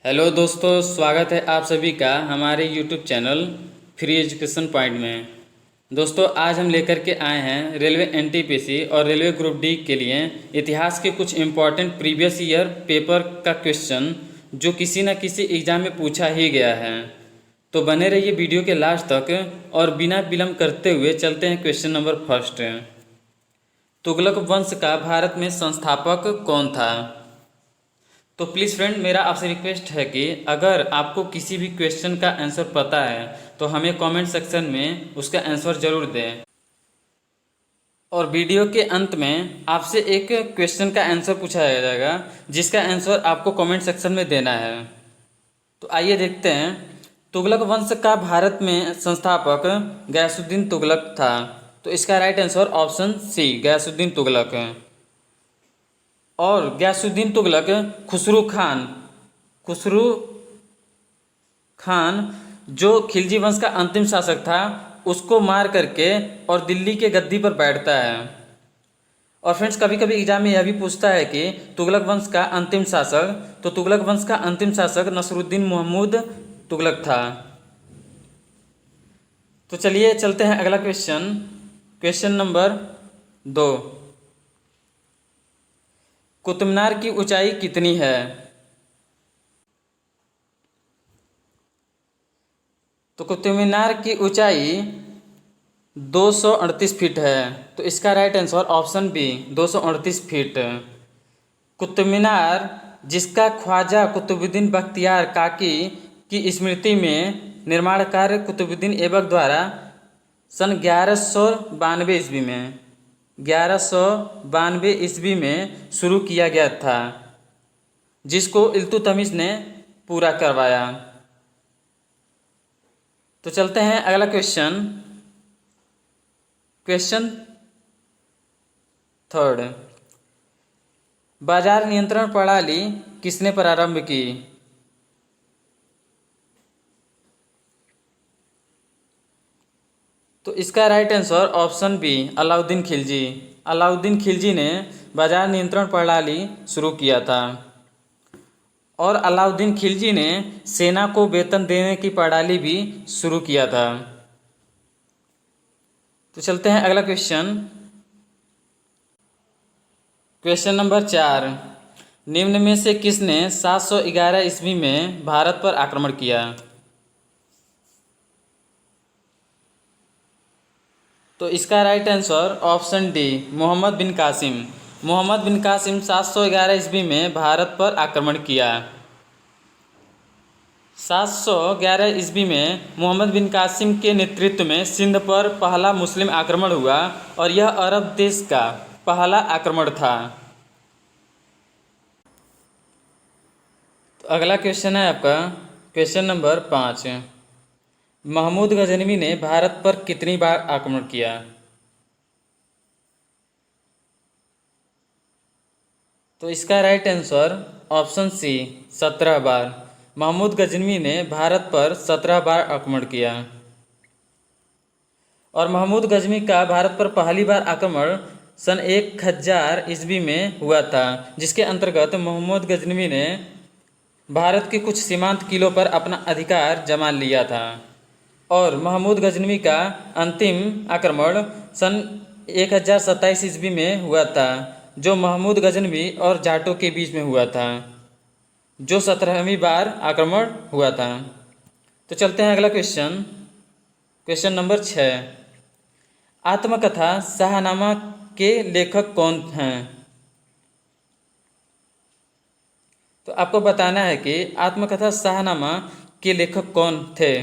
Hello दोस्तों, स्वागत है आप सभी का हमारे YouTube channel free education point में। दोस्तों, आज हम लेकर के आए हैं रेलवे एनटीपीसी और रेलवे ग्रुप डी के लिए इतिहास के कुछ इम्पॉर्टेंट प्रीवियस ईयर पेपर का क्वेश्चन जो किसी न किसी एग्ज़ाम में पूछा ही गया है। तो बने रहिए वीडियो के लास्ट तक और बिना विलम्ब करते हुए चलते हैं क्वेश्चन नंबर फर्स्ट। तुगलक वंश का भारत में संस्थापक कौन था? तो प्लीज़ फ्रेंड, मेरा आपसे रिक्वेस्ट है कि अगर आपको किसी भी क्वेश्चन का आंसर पता है तो हमें कमेंट सेक्शन में उसका आंसर ज़रूर दें। और वीडियो के अंत में आपसे एक क्वेश्चन का आंसर पूछा जाएगा जिसका आंसर आपको कमेंट सेक्शन में देना है। तो आइए देखते हैं। तुगलक वंश का भारत में संस्थापक गयासुद्दीन तुगलक था। तो इसका right answer option C, Ghiyasuddin Tughlaq है। और गयासुद्दीन तुगलक खुसरू खान जो खिलजी वंश का अंतिम शासक था उसको मार करके और दिल्ली के गद्दी पर बैठता है। और फ्रेंड्स, कभी कभी एग्जाम में यह भी पूछता है कि तुगलक वंश का अंतिम शासक, तो तुगलक वंश का अंतिम शासक नसरुद्दीन महमूद तुगलक था। तो चलिए चलते हैं अगला question, question number 2। Qutub Minar की ऊंचाई कितनी है? तो कुतुब मीनार की ऊंचाई 238 फीट है। तो इसका right answer option B, 238 feet. Qutub Minar जिसका ख्वाजा कुतुबुद्दीन बख्तियार काकी की स्मृति में निर्माण कार्य कुतुबुद्दीन ऐबक द्वारा सन 1192 ईस्वी में शुरू किया गया था, जिसको इल्तुतमिश ने पूरा करवाया। तो चलते हैं अगला क्वेश्चन, क्वेश्चन 3। बाजार नियंत्रण प्रणाली किसने प्रारंभ की? तो इसका right answer option B, Alauddin Khilji. Alauddin Khilji ने बाजार नियंत्रण प्रणाली शुरू किया था। और अलाउद्दीन खिलजी ने सेना को वेतन देने की प्रणाली भी शुरू किया था। तो चलते हैं अगला क्वेश्चन, क्वेश्चन नंबर 4। निम्न में से किसने 711 ईस्वी में भारत पर आक्रमण किया? तो इसका right answer option D, Muhammad bin Qasim. Muhammad bin Qasim 711 ईस्वी में भारत पर आक्रमण किया। 711 ईस्वी में मोहम्मद बिन कासिम के नेतृत्व में सिंध पर पहला मुस्लिम आक्रमण हुआ और यह अरब देश का पहला आक्रमण था। तो अगला क्वेश्चन है आपका क्वेश्चन नंबर 5। महमूद गजनवी ने भारत पर कितनी बार आक्रमण किया? तो इसका राइट आंसर ऑप्शन सी, 17 बार। महमूद गजनवी ने भारत पर 17 बार आक्रमण किया। और महमूद गजनवी का भारत पर पहली बार आक्रमण सन 1000 ईस्वी में हुआ था, जिसके अंतर्गत महमूद गजनवी ने भारत के कुछ सीमांत किलों पर अपना अधिकार जमा लिया था। और महमूद गजनवी का अंतिम आक्रमण सन 1027 ईस्वी में हुआ था, जो महमूद गजनवी और जाटों के बीच में हुआ था, जो 17वीं बार आक्रमण हुआ था। तो चलते हैं अगला क्वेश्चन, क्वेश्चन नंबर 6। आत्मकथा शाहनामा के लेखक कौन हैं? तो आपको बताना है कि आत्मकथा शाहनामा के लेखक कौन थे।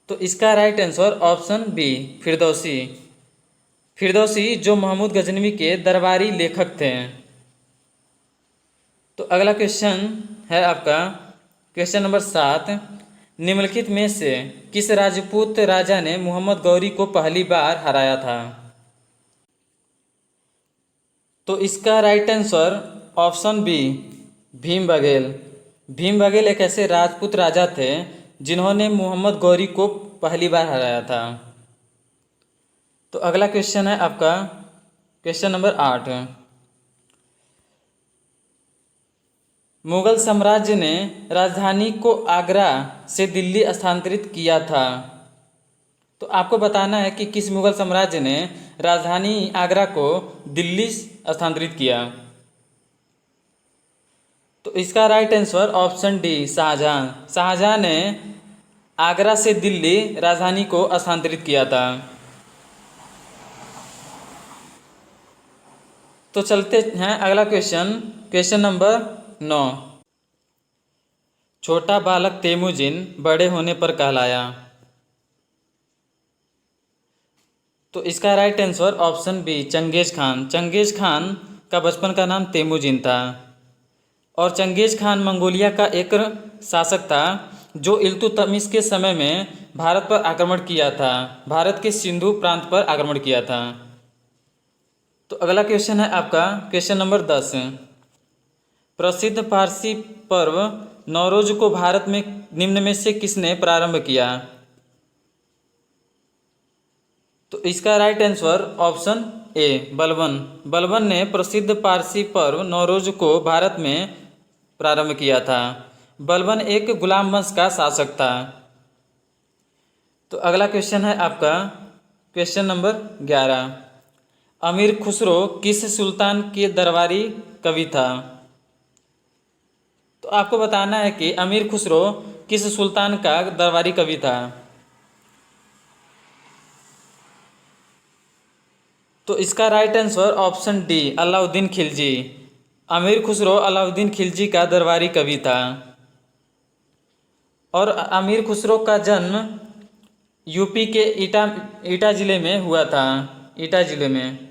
तो इसका right answer option B, Firdausi. Firdausi जो महमूद गजनवी के दरबारी लेखक थे। तो अगला क्वेश्चन है आपका क्वेश्चन नंबर 7। निम्नलिखित में से किस राजपूत राजा ने मोहम्मद गौरी को पहली बार हराया था? तो इसका right answer option B, Bhim Baghel. Bhim Baghel एक ऐसे राजपूत राजा थे जिन्होंने मोहम्मद गौरी को पहली बार हराया था। तो अगला क्वेश्चन है आपका क्वेश्चन नंबर 8। मुगल साम्राज्य ने राजधानी को आगरा से दिल्ली स्थानांतरित किया था। तो आपको बताना है कि किस मुगल साम्राज्य ने राजधानी आगरा को दिल्ली स्थानांतरित किया। तो इसका right answer option D, Shahjahan. Shahjahan ने आगरा से दिल्ली राजधानी को स्थानांतरित किया था। तो चलते हैं अगला क्वेश्चन, क्वेश्चन नंबर 9। छोटा बालक तेमुजिन बड़े होने पर कहलाया। तो इसका right answer option B, Genghis Khan. Genghis Khan का बचपन का नाम तेमुजिन था और चंगेज खान मंगोलिया का एक शासक था जो इल्तुतमिश के समय में भारत पर आक्रमण किया था, भारत के सिंधु प्रांत पर आक्रमण किया था। तो अगला क्वेश्चन है आपका क्वेश्चन नंबर 10। प्रसिद्ध पारसी पर्व नौरोज को भारत में निम्न में से किसने प्रारंभ किया। तो इसका राइट आंसर ऑप्शन ए, बलबन। बलबन ने प्रसिद्ध पारसी पर्व नौरोज को भारत में प्रारंभ किया था। बलबन एक गुलाम वंश का शासक था। तो अगला क्वेश्चन है आपका क्वेश्चन नंबर 11। अमीर खुसरो किस सुल्तान के दरबारी कवि था। तो आपको बताना है कि अमीर खुसरो किस सुल्तान का दरबारी कवि था। तो इसका right answer option D, Alauddin Khilji. अमीर खुसरो अलाउद्दीन खिलजी का दरबारी कवि था और अमीर खुसरो का जन्म यूपी के ईटा जिले में हुआ था, ईटा जिले में।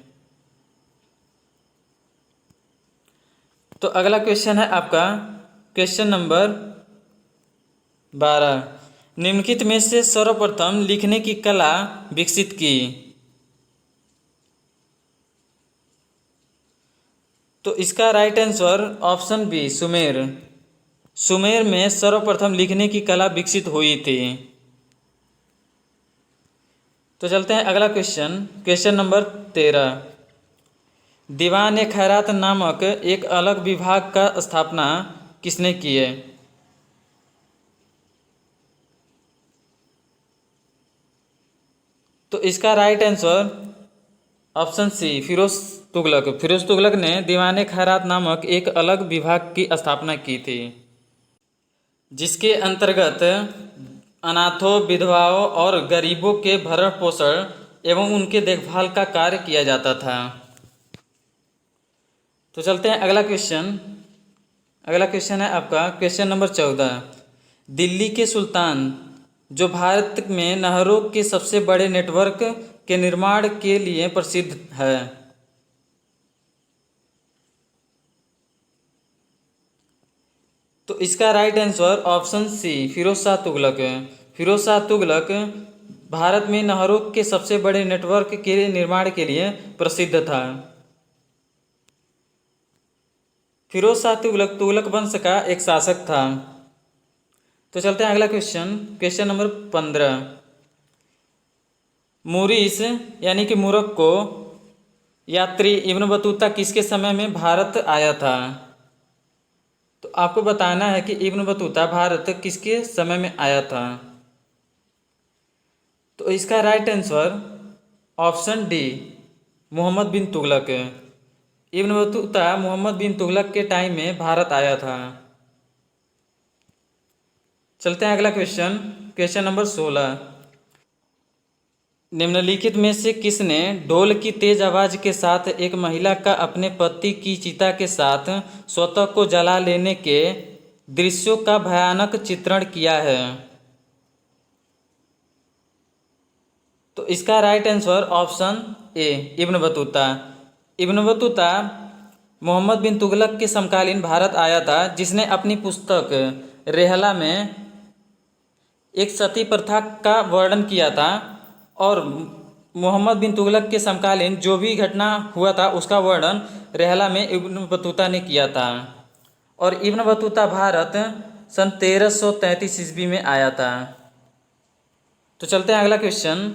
तो अगला क्वेश्चन है आपका क्वेश्चन नंबर 12। निम्नलिखित में से सर्वप्रथम लिखने की कला विकसित की। तो इसका right answer option B, Sumer. Sumer में सर्वप्रथम लिखने की कला विकसित हुई थी। तो चलते हैं अगला क्वेश्चन, क्वेश्चन नंबर 13। दीवान खैरात नामक एक अलग विभाग का स्थापना किसने की है। तो इसका right answer option C, Firoz Tughlaq. Firoz Tughlaq ने दीवान खैरात नामक एक अलग विभाग की स्थापना की थी जिसके अंतर्गत अनाथों, विधवाओं और गरीबों के भरण पोषण एवं उनके देखभाल का कार्य किया जाता था। तो चलते हैं अगला क्वेश्चन। अगला क्वेश्चन है आपका क्वेश्चन नंबर 14। दिल्ली के सुल्तान जो भारत में नहरों के सबसे बड़े नेटवर्क के निर्माण के लिए प्रसिद्ध है। तो इसका right answer option C, Firoz Shah Tughlaq. Firoz Shah Tughlaq Bharat में नहरों के सबसे बड़े नेटवर्क के निर्माण के लिए प्रसिद्ध था। फिरोज शाह तुगलक तुगलक वंश का एक शासक था। तो चलते हैं अगला क्वेश्चन, क्वेश्चन नंबर 15। मूरिस यानी कि मोरक्को यात्री इब्न बतूता किसके समय में भारत आया था। तो आपको बताना है कि इब्न बतूता भारत किसके समय में आया था। तो इसका right answer option D, Muhammad bin Tughlaq. Ibn Battuta Muhammad bin Tughlaq के टाइम में भारत आया था। चलते हैं अगला क्वेश्चन, क्वेश्चन नंबर 16। निम्नलिखित में से किसने ढोल की तेज आवाज के साथ एक महिला का अपने पति की चिता के साथ स्वतः को जला लेने के दृश्यों का भयानक चित्रण किया है। तो इसका right answer option A, Ibn Battuta. Ibn Battuta Muhammad bin Tughlaq के समकालीन भारत आया था जिसने अपनी पुस्तक रेहला में एक सती प्रथा का वर्णन किया था और मोहम्मद बिन तुगलक के समकालीन जो भी घटना हुआ था उसका वर्णन रेहला में इब्न बतूता ने किया था। और इब्न बतूता भारत सन 1333 ईस्वी में आया था। तो चलते हैं अगला क्वेश्चन,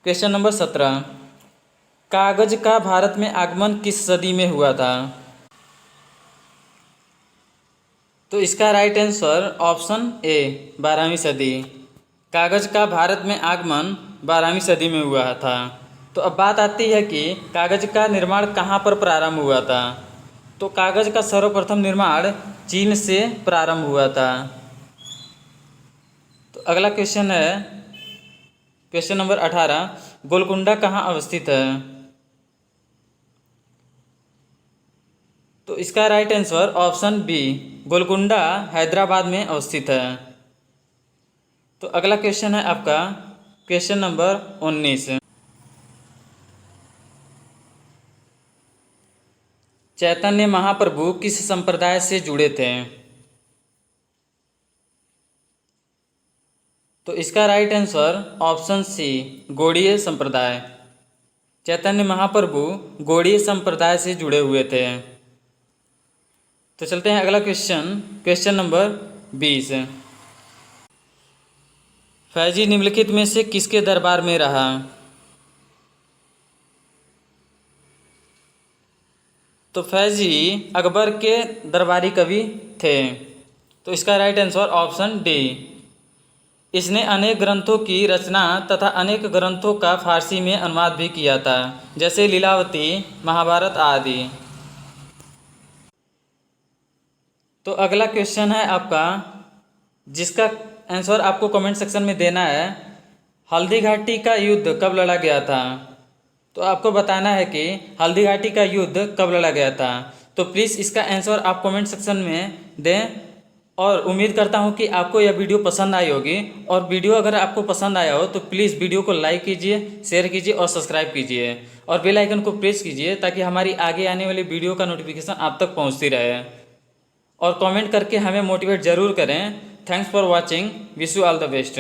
क्वेश्चन नंबर 17। कागज का भारत में आगमन किस सदी में हुआ था। तो इसका राइट आंसर ऑप्शन ए 12वीं सदी। कागज़ का भारत में आगमन 12वीं सदी में हुआ था। तो अब बात आती है कि कागज़ का निर्माण कहाँ पर प्रारंभ हुआ था। तो कागज़ का सर्वप्रथम निर्माण चीन से प्रारंभ हुआ था। तो अगला क्वेश्चन है क्वेश्चन नंबर 18, गोलकुंडा कहाँ अवस्थित है। तो इसका right answer option B Golconda Hyderabad में अवस्थित है। तो अगला क्वेश्चन है आपका क्वेश्चन नंबर 19, चैतन्य महाप्रभु किस संप्रदाय से जुड़े थे। तो इसका right answer option C Gaudiya संप्रदाय। चैतन्य महाप्रभु गौड़ीय संप्रदाय से जुड़े हुए थे। तो चलते हैं अगला क्वेश्चन नंबर 20, फैजी निम्नलिखित में से किसके दरबार में रहा। तो फैजी अकबर के दरबारी कवि थे। तो इसका राइट आंसर ऑप्शन डी। इसने अनेक ग्रंथों की रचना तथा अनेक ग्रंथों का फारसी में अनुवाद भी किया था, जैसे लीलावती, महाभारत आदि। तो अगला क्वेश्चन है आपका जिसका आंसर आपको कमेंट सेक्शन में देना है, हल्दी घाटी का युद्ध कब लड़ा गया था। तो आपको बताना है कि हल्दी घाटी का युद्ध कब लड़ा गया था। तो प्लीज़ इसका आंसर आप कमेंट सेक्शन में दें और उम्मीद करता हूं कि आपको यह वीडियो पसंद आई होगी। और वीडियो अगर आपको पसंद आया हो तो प्लीज़ वीडियो को लाइक कीजिए, शेयर कीजिए और सब्सक्राइब कीजिए और बेल आइकन को प्रेस कीजिए ताकि हमारी आगे आने वाली वीडियो का नोटिफिकेशन आप तक पहुंचती रहे। और कमेंट करके हमें मोटिवेट ज़रूर करें। Thanks for watching, wish you all the best.